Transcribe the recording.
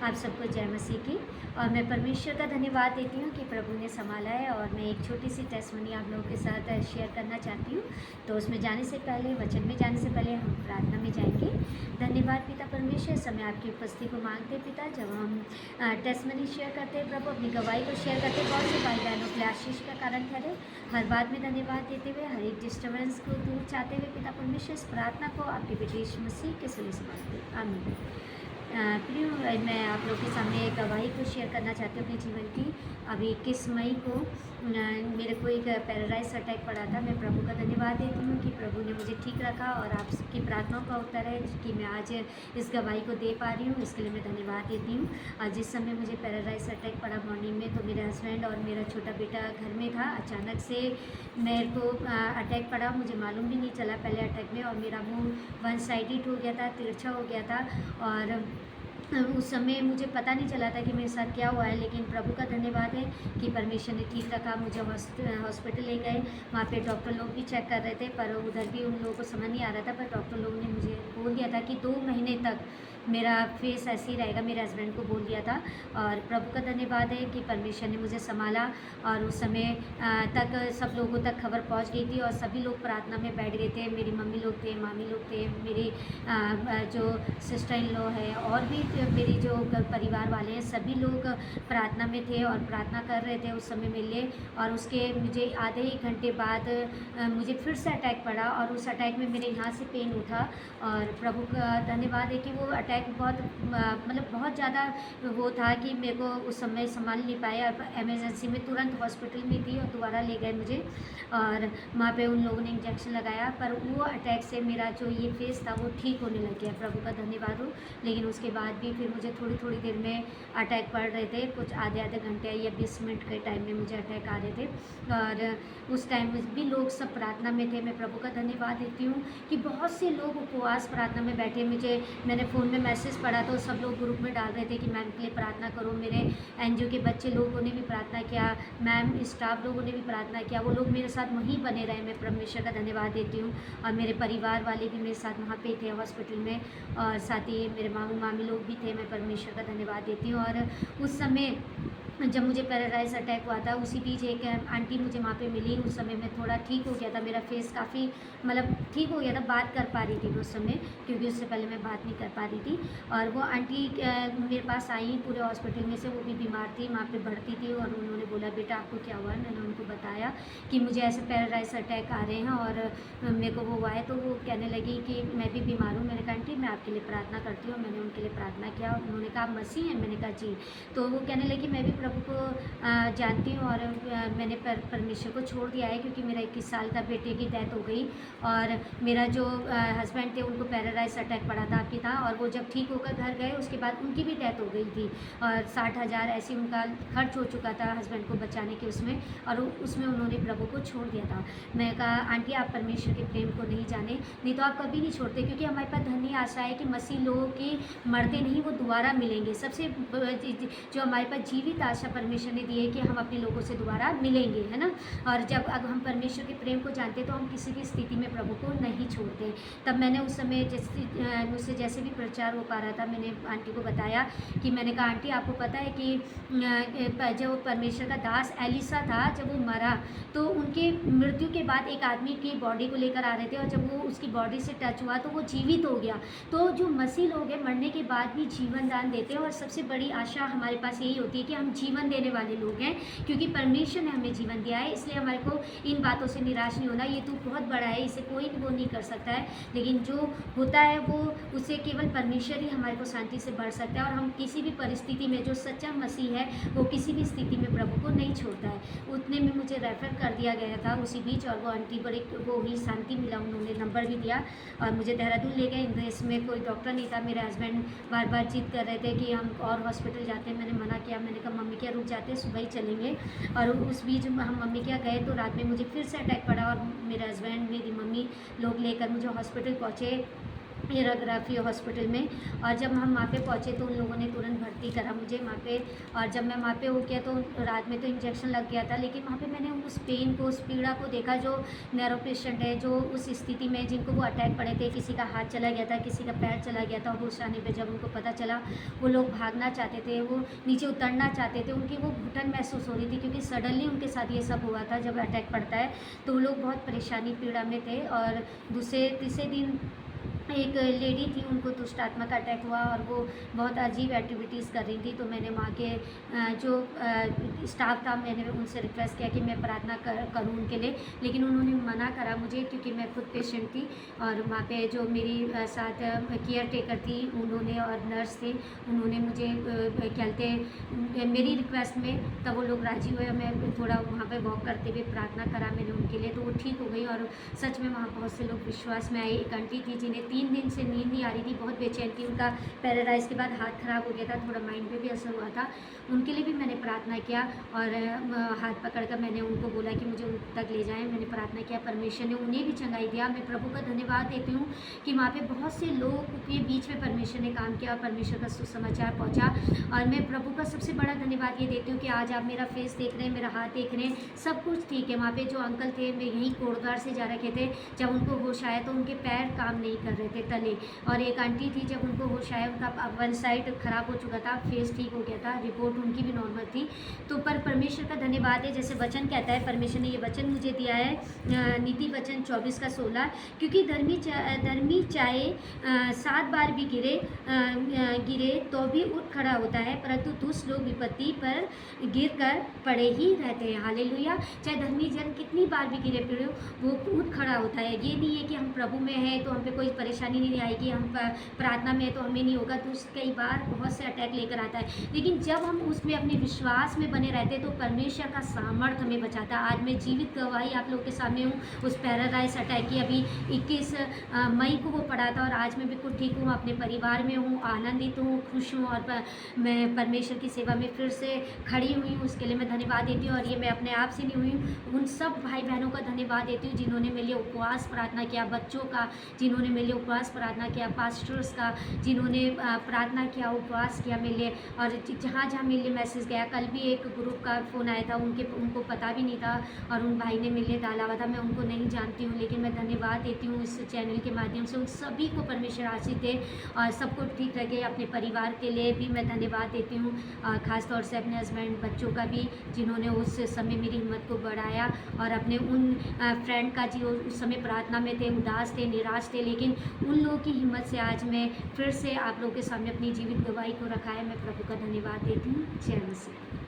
आप सबको जय मसीह की। और मैं परमेश्वर का धन्यवाद देती हूँ कि प्रभु ने संभाला है। और मैं एक छोटी सी टेस्टमनी आप लोगों के साथ शेयर करना चाहती हूँ। तो उसमें जाने से पहले, वचन में जाने से पहले हम प्रार्थना में जाएंगे। धन्यवाद पिता परमेश्वर, समय आपकी उपस्थिति को मांगते पिता। जब हम टेस्टमनी शेयर करते हैं प्रभु, अपनी गवाही को शेयर करते हैं, बहुत से भाई बहनों के लिए आशीष का कारण ठहरे। हर बात में धन्यवाद देते हुए, हर एक डिस्टर्बेंस को दूर चाहते हुए पिता परमेश्वर, इस प्रार्थना को आपके बेटे यीशु मसीह के सुले से मांगते हैं, आमीन। प्रिय, मैं आप लोग के सामने एक गवाही को शेयर करना चाहती हूँ अपने जीवन की। अभी 21 मई को मेरे को एक पैरालाइज अटैक पड़ा था। मैं प्रभु का धन्यवाद देती हूँ कि प्रभु ने मुझे ठीक रखा और आप सबकी प्रार्थनाओं का उत्तर है कि मैं आज इस गवाही को दे पा रही हूँ। इसके लिए मैं धन्यवाद देती हूँ। और जिस समय मुझे पैरालाइज अटैक पड़ा मॉर्निंग में, तो मेरे हस्बैंड और मेरा छोटा बेटा घर में था। अचानक से मेरे को अटैक पड़ा, मुझे मालूम भी नहीं चला पहले अटैक में। और मेरा मुँह वन साइडेड हो गया था, तिरछा हो गया था। और उस समय मुझे पता नहीं चला था कि मेरे साथ क्या हुआ है। लेकिन प्रभु का धन्यवाद है कि परमेश्वर ने ठीक रखा। मुझे हॉस्पिटल ले गए, वहाँ पे डॉक्टर लोग भी चेक कर रहे थे, पर उधर भी उन लोगों को समझ नहीं आ रहा था। पर डॉक्टर लोगों ने मुझे बोल दिया था कि 2 महीने तक मेरा फेस ऐसे ही रहेगा, मेरे हस्बैंड को बोल दिया था। और प्रभु का धन्यवाद है कि परमेश्वर ने मुझे संभाला। और उस समय तक सब लोगों तक खबर पहुंच गई थी और सभी लोग प्रार्थना में बैठ गए थे। मेरी मम्मी लोग थे, मामी लोग थे, मेरी जो सिस्टर इन लॉ है, और भी मेरी जो परिवार वाले हैं, सभी लोग प्रार्थना में थे और प्रार्थना कर रहे थे उस समय मेरे लिए। और उसके मुझे आधे ही घंटे बाद मुझे फिर से अटैक पड़ा और उस अटैक में मेरे यहाँ से पेन उठा। और प्रभु का धन्यवाद है कि वो अटैक बहुत मतलब बहुत ज़्यादा वो था कि मेरे को उस समय संभाल नहीं पाया। एमरजेंसी में तुरंत हॉस्पिटल में थी और दोबारा ले गए मुझे और वहाँ पे उन लोगों ने इंजेक्शन लगाया। पर वो अटैक से मेरा जो ये फेस था वो ठीक होने लग गया, प्रभु का धन्यवाद हो। लेकिन उसके बाद भी फिर मुझे थोड़ी थोड़ी देर में अटैक पड़ रहे थे, कुछ आधे आधे घंटे या 20 मिनट के टाइम में मुझे अटैक आ रहे थे। और उस टाइम में भी लोग सब प्रार्थना में थे। मैं प्रभु का धन्यवाद देती हूँ कि बहुत से लोग उपवास प्रार्थना में बैठे। मैंने फ़ोन में मैसेज पढ़ा तो सब लोग ग्रुप में डाल रहे थे कि मैम के लिए प्रार्थना करो। मेरे एनजीओ के बच्चे लोगों ने भी प्रार्थना किया, मैम स्टाफ लोगों ने भी प्रार्थना किया। वो लोग मेरे साथ वहीं बने रहे। मैं परमेश्वर का धन्यवाद देती हूँ। और मेरे परिवार वाले भी मेरे साथ वहाँ पे थे हॉस्पिटल में, और साथ ही मेरे मामू मामी लोग भी थे। मैं परमेश्वर का धन्यवाद देती हूँ। और उस समय जब मुझे पैरालाइज अटैक हुआ था, उसी बीच एक आंटी मुझे वहाँ पे मिली। उस समय मैं थोड़ा ठीक हो गया था, मेरा फेस काफ़ी मतलब ठीक हो गया था, बात कर पा रही थी उस समय, क्योंकि उससे पहले मैं बात नहीं कर पा रही थी। और वो आंटी मेरे पास आई पूरे हॉस्पिटल में से, वो भी बीमार थी, वहाँ पे भर्ती थी। और उन्होंने बोला बेटा आपको क्या हुआ है। मैंने उनको बताया कि मुझे ऐसे पैरालाइज अटैक आ रहे हैं और मेरे को वो हुआ है। तो वो कहने लगी कि मैं भी बीमार हूँ। मैंने कहा आंटी मैं आपके लिए प्रार्थना करती हूँ। मैंने उनके लिए प्रार्थना किया। उन्होंने कहा आप मसीह हैं। मैंने कहा जी। तो वो कहने लगी मैं भी प्रभु को जानती हूँ और मैंने परमेश्वर को छोड़ दिया है, क्योंकि मेरा 21 साल का बेटे की डेथ हो गई। और मेरा जो हस्बैंड थे उनको पैरालाइज अटैक पड़ा था आपकी था, और वो जब ठीक होकर घर गए उसके बाद उनकी भी डेथ हो गई थी। और 60,000 ऐसे उनका खर्च हो चुका था हस्बैंड को बचाने के उसमें, और उसमें उन्होंने प्रभु को छोड़ दिया था। मैं कहा आंटी आप परमेश्वर के प्रेम को नहीं जाने, नहीं तो आप कभी नहीं छोड़ते, क्योंकि हमारे पास धन्य आशा है कि मसीह लोगों की मरते नहीं, वो दोबारा मिलेंगे। सबसे जो हमारे पास जीवित आशा परमेश्वर ने दी है कि हम अपने लोगों से दोबारा मिलेंगे, है ना। और जब अब हम परमेश्वर के प्रेम को जानते तो हम किसी भी स्थिति में प्रभु को नहीं छोड़ते। तब मैंने उस समय मुझसे जैसे भी प्रचार हो पा रहा था, मैंने आंटी को बताया कि मैंने कहा आंटी आपको पता है कि जब परमेश्वर का दास एलिसा था, जब वो मरा तो उनके मृत्यु के बाद एक आदमी की बॉडी को लेकर आ रहे थे, और जब वो उसकी बॉडी से टच हुआ तो वो जीवित हो गया। तो जो मसीह लोग हैं मरने के बाद भी जीवन दान देते हैं, और सबसे बड़ी आशा हमारे पास यही होती है कि हम जीवन देने वाले लोग हैं, क्योंकि परमेश्वर ने हमें जीवन दिया है। इसलिए हमारे को इन बातों से निराश नहीं होना। ये तो बहुत बड़ा है, इसे कोई वो नहीं कर सकता है, लेकिन जो होता है वो उसे केवल परमेश्वर ही हमारे को शांति से बढ़ सकता है। और हम किसी भी परिस्थिति में, जो सच्चा मसीह है वो किसी भी स्थिति में प्रभु को नहीं छोड़ता है। उतने में मुझे रेफ़र कर दिया गया था उसी बीच, और वो आंटी बड़ी वो हुई, शांति मिला, उन्होंने नंबर भी दिया और मुझे देहरादून ले गए। इंद्रेश में कोई डॉक्टर नहीं था। मेरे हस्बैंड बार बार जिद कर रहे थे कि हम और हॉस्पिटल जाते हैं। मैंने मना किया, मैंने कहा मम्मी क्या रुक जाते हैं, सुबह ही चलेंगे। और उस बीच हम मम्मी क्या गए तो रात में मुझे फिर से अटैक पड़ा, और मेरे हस्बैंड मेरी मम्मी लोग लेकर मुझे हॉस्पिटल पहुँचे। एराग्राफी हॉस्पिटल में। और जब हम वहाँ पे पहुँचे तो उन लोगों ने तुरंत भर्ती करा मुझे वहाँ पे। और जब मैं वहाँ पे हो गया तो रात में तो इंजेक्शन लग गया था, लेकिन वहाँ पे मैंने उस पेन को, उस पीड़ा को देखा जो नैरो पेशेंट है, जो उस स्थिति में जिनको वो अटैक पड़े थे, किसी का हाथ चला गया था, किसी का पैर चला गया था, होश आने पे जब उनको पता चला वो लोग भागना चाहते थे, वो नीचे उतरना चाहते थे, उनकी वो घुटन महसूस हो रही थी क्योंकि सडनली उनके साथ ये सब हुआ था। जब अटैक पड़ता है तो वो लोग बहुत परेशानी पीड़ा में थे। और दूसरे तीसरे दिन एक लेडी थी, उनको दुष्ट आत्मा का अटैक हुआ और वो बहुत अजीब एक्टिविटीज़ कर रही थी। तो मैंने वहाँ के जो स्टाफ था, मैंने उनसे रिक्वेस्ट किया कि मैं प्रार्थना करूँ उनके लिए, लेकिन उन्होंने मना करा मुझे क्योंकि मैं खुद पेशेंट थी। और वहाँ पे जो मेरी साथ केयर टेकर थी उन्होंने, और नर्स थे, उन्होंने मुझे क्या कहते हैं मेरी रिक्वेस्ट में तब वो लोग राज़ी हुए। मैं थोड़ा वहाँ पे वॉक करते हुए प्रार्थना करा मैंने उनके लिए, तो वो ठीक हो गई। और सच में वहाँ बहुत से लोग विश्वास में आए। एक आंटी थी जिन्हें 3 दिन से नींद नहीं आ रही थी, बहुत बेचैन थी, उनका पैरालाइज के बाद हाथ खराब हो गया था, थोड़ा माइंड पे भी असर हुआ था, उनके लिए भी मैंने प्रार्थना किया। और हाथ पकड़कर मैंने उनको बोला कि मुझे उन तक ले जाएं। मैंने प्रार्थना किया, परमेश्वर ने उन्हें भी चंगाई दिया। मैं प्रभु का धन्यवाद देती हूँ कि वहाँ पे बहुत से लोगों के बीच में परमेश्वर ने काम किया और परमेश्वर का सुसमाचार पहुँचा। और मैं प्रभु का सबसे बड़ा धन्यवाद ये देती हूँ कि आज आप मेरा फेस देख रहे हैं, मेरा हाथ देख रहे हैं, सब कुछ ठीक है। वहाँ पे जो अंकल थे, वे यहीं कोटद्वार से जा रखे थे, जब उनको होश आया तो उनके पैर काम नहीं कर रहे थे तले। और एक आंटी थी, जब उनको होश आया उनका वन साइड खराब हो चुका था, फेस ठीक हो गया था, रिपोर्ट उनकी भी नॉर्मल थी। तो पर परमेश्वर का धन्यवाद है, जैसे वचन कहता है, परमेश्वर ने ये वचन मुझे दिया है, नीति वचन 24 का 16, क्योंकि धर्मी चाहे 7 बार भी गिरे तो भी उठ खड़ा होता है, परंतु दुष्ट लोग विपत्ति पर गिर कर पड़े ही रहते हैं। हालेलुया। चाहे धर्मी जन कितनी बार भी गिरे पड़े वो उठ खड़ा होता है। ये नहीं है कि हम प्रभु में हैं तो हम पे कोई परेशानी नहीं आएगी, हम प्रार्थना में है तो हमें नहीं होगा। तो कई बार बहुत से अटैक लेकर आता है, लेकिन जब हम उसमें अपने विश्वास में बने रहते हैं तो परमेश्वर का सामर्थ हमें बचाता है। आज मैं जीवित गवाही आप लोगों के सामने हूँ उस पैरालाइज अटैक की। अभी 21 मई को वो पड़ा था और आज मैं बिल्कुल ठीक हूँ, अपने परिवार में हूँ, आनंदित हूँ, खुश हूँ। और मैं परमेश्वर की सेवा में फिर से खड़ी हुई हूँ, उसके लिए मैं धन्यवाद देती हूँ। और ये मैं अपने आप से नहीं हुई हूँ, उन सब भाई बहनों का धन्यवाद देती हूँ जिन्होंने मेरे लिए उपवास प्रार्थना किया, बच्चों का जिन्होंने मेरे लिए उपवास प्रार्थना किया, पास्टर्स का जिन्होंने प्रार्थना किया, उपवास किया मेरे लिए। और जहाँ जहाँ मेरे लिए मैसेज गया, कल भी एक ग्रुप का फ़ोन आया था, उनको पता भी नहीं था और उन भाई ने मेरे लिए डाला हुआ था, मैं उनको नहीं जानती हूँ, लेकिन मैं धन्यवाद देती हूँ इस चैनल के माध्यम से। उन सभी को परमेश्वर आशीष दे और सबको ठीक रखे। अपने परिवार के लिए भी मैं धन्यवाद देती हूँ, ख़ास तौर से अपने हस्बैंड, बच्चों का भी, जिन्होंने उस समय मेरी हिम्मत को बढ़ाया। और अपने उन फ्रेंड का जो उस समय प्रार्थना में थे, उदास थे, निराश थे, लेकिन उन लोगों की हिम्मत से आज मैं फिर से आप लोगों के सामने अपनी जीवित गवाही को रखा है। मैं प्रभु का धन्यवाद देती हूँ। जय मसीह।